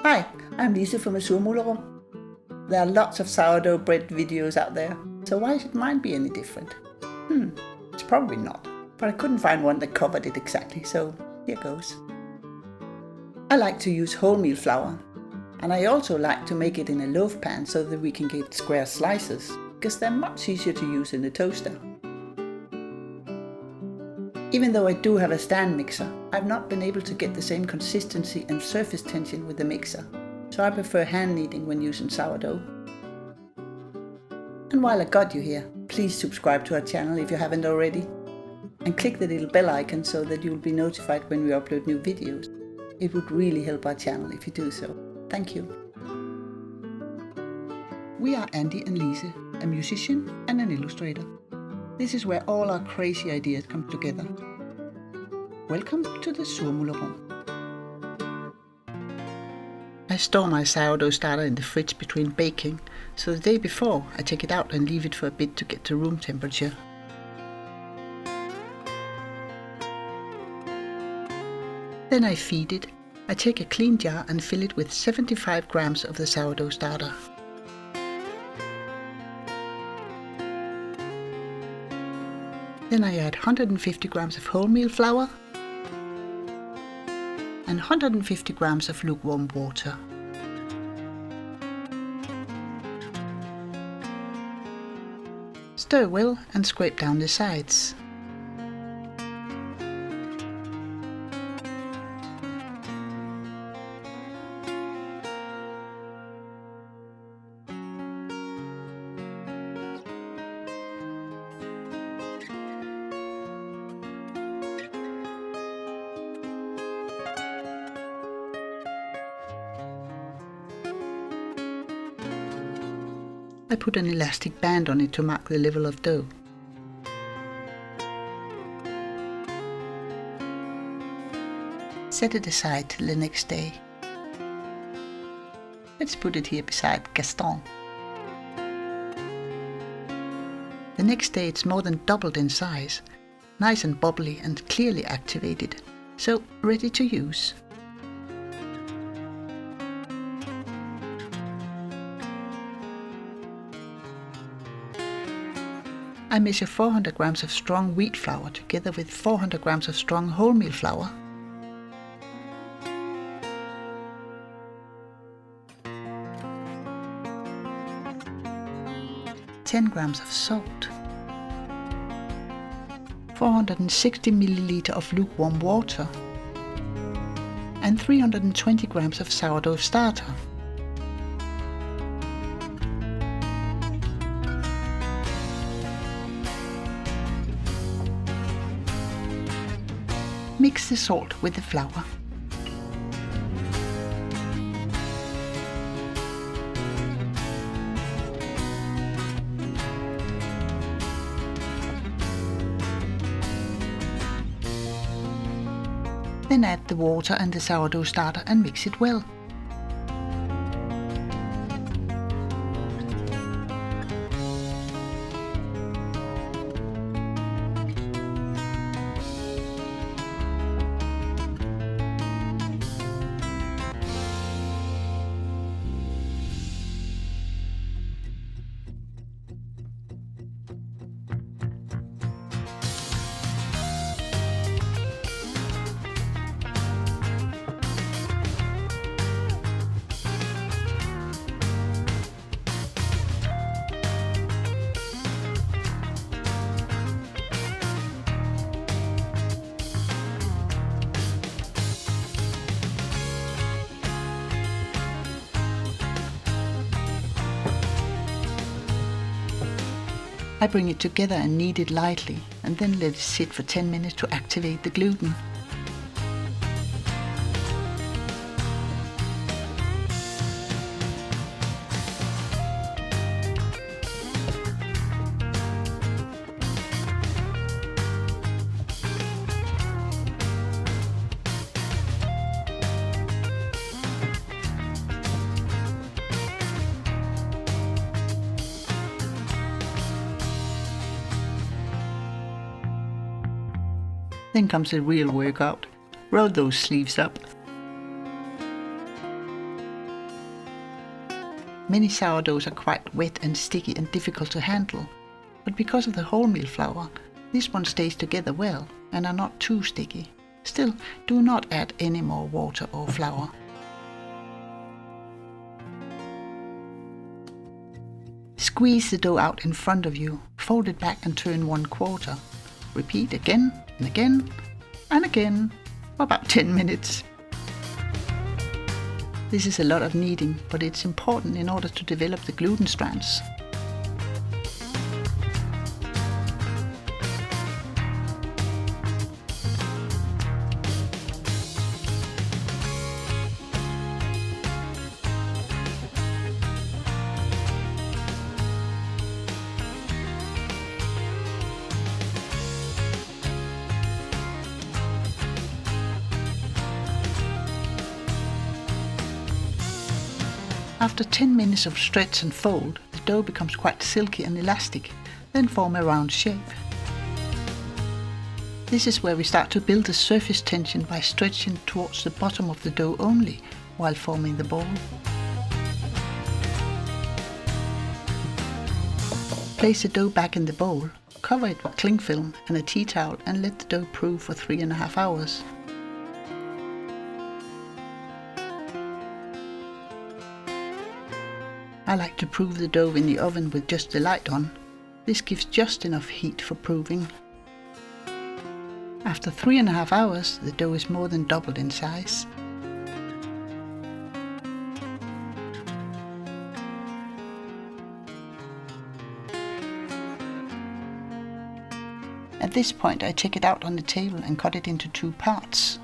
Hi, I'm Lisa from Surmulerum. There are lots of sourdough bread videos out there, so why should mine be any different? It's probably not, but I couldn't find one that covered it exactly, so here goes. I like to use wholemeal flour, and I also like to make it in a loaf pan so that we can get square slices, because they're much easier to use in the toaster. Even though I do have a stand mixer, I've not been able to get the same consistency and surface tension with the mixer, so I prefer hand kneading when using sourdough. And while I got you here, please subscribe to our channel if you haven't already, and click the little bell icon so that you'll be notified when we upload new videos. It would really help our channel if you do so. Thank you. We are Andy and Lisa, a musician and an illustrator. This is where all our crazy ideas come together. Welcome to the Surmulerum. I store my sourdough starter in the fridge between baking, so the day before I take it out and leave it for a bit to get to room temperature. Then I feed it. I take a clean jar and fill it with 75 grams of the sourdough starter. Then I add 150 grams of wholemeal flour and 150 grams of lukewarm water. Stir well and scrape down the sides. I put an elastic band on it to mark the level of dough. Set it aside till the next day. Let's put it here beside Gaston. The next day it's more than doubled in size, nice and bubbly and clearly activated, so ready to use. I measure 400 grams of strong wheat flour together with 400 grams of strong wholemeal flour. $10 grams of salt, 460 milliliter of lukewarm water, and 320 grams of sourdough starter. Mix the salt with the flour. Then add the water and the sourdough starter and mix it well. I bring it together and knead it lightly, and then let it sit for 10 minutes to activate the gluten. Then comes the real workout. Roll those sleeves up. Many sourdoughs are quite wet and sticky and difficult to handle, but because of the wholemeal flour, this one stays together well and are not too sticky. Still, do not add any more water or flour. Squeeze the dough out in front of you, fold it back and turn 1/4. Repeat again and again and again for about 10 minutes. This is a lot of kneading, but it's important in order to develop the gluten strands. After 10 minutes of stretch and fold, the dough becomes quite silky and elastic, then form a round shape. This is where we start to build the surface tension by stretching towards the bottom of the dough only, while forming the ball. Place the dough back in the bowl, cover it with cling film and a tea towel and let the dough prove for 3.5 hours. I like to prove the dough in the oven with just the light on. This gives just enough heat for proving. After 3.5 hours, the dough is more than doubled in size. At this point, I take it out on the table and cut it into 2 parts.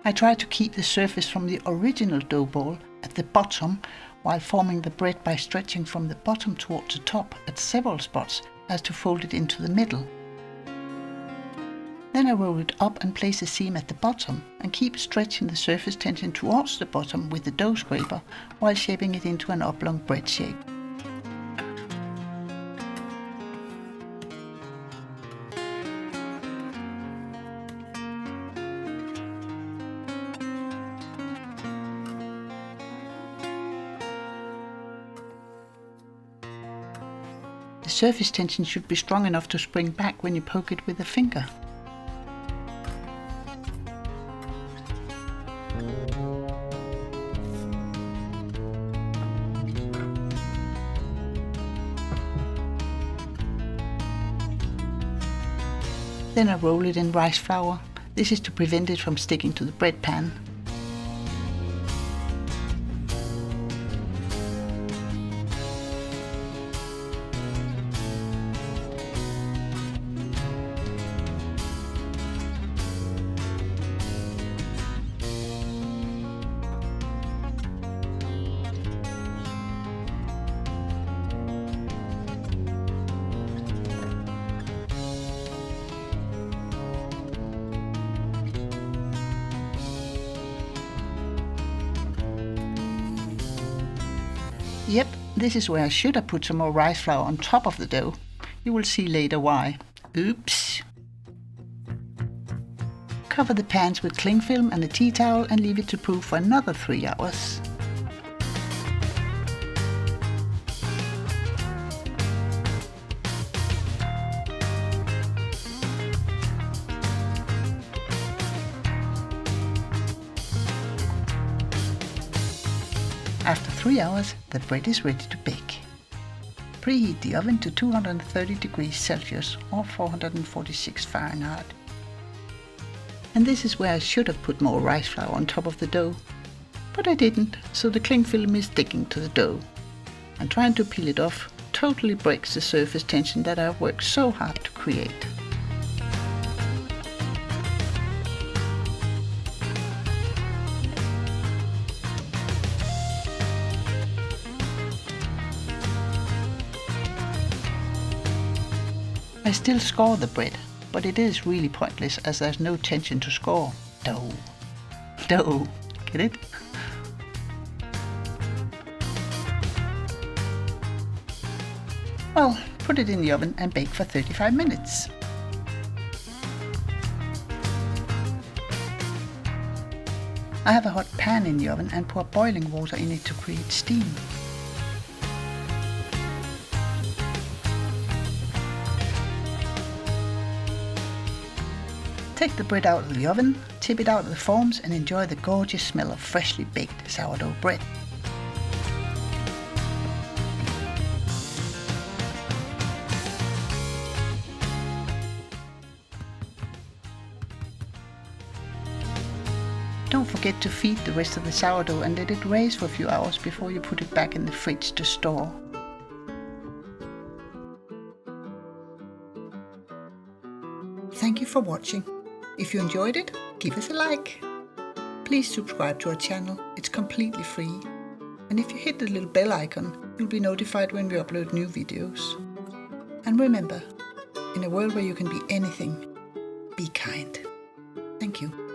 I try to keep the surface from the original dough ball at the bottom while forming the bread by stretching from the bottom towards the top at several spots as to fold it into the middle. Then I roll it up and place a seam at the bottom and keep stretching the surface tension towards the bottom with the dough scraper while shaping it into an oblong bread shape. The surface tension should be strong enough to spring back when you poke it with a finger. Then I roll it in rice flour. This is to prevent it from sticking to the bread pan. Yep, this is where I should have put some more rice flour on top of the dough. You will see later why. Oops! Cover the pans with cling film and a tea towel and leave it to prove for another 3 hours. After 3 hours, the bread is ready to bake. Preheat the oven to 230 degrees Celsius or 446 Fahrenheit. And this is where I should have put more rice flour on top of the dough. But I didn't, so the cling film is sticking to the dough. And trying to peel it off totally breaks the surface tension that I've worked so hard to create. I still score the bread, but it is really pointless as there's no tension to score. Dough. Dough. Get it? Well, put it in the oven and bake for 35 minutes. I have a hot pan in the oven and pour boiling water in it to create steam. Take the bread out of the oven, tip it out of the forms and enjoy the gorgeous smell of freshly baked sourdough bread. Don't forget to feed the rest of the sourdough and let it raise for a few hours before you put it back in the fridge to store. Thank you for watching. If you enjoyed it, give us a like. Please subscribe to our channel, it's completely free. And if you hit the little bell icon, you'll be notified when we upload new videos. And remember, in a world where you can be anything, be kind. Thank you.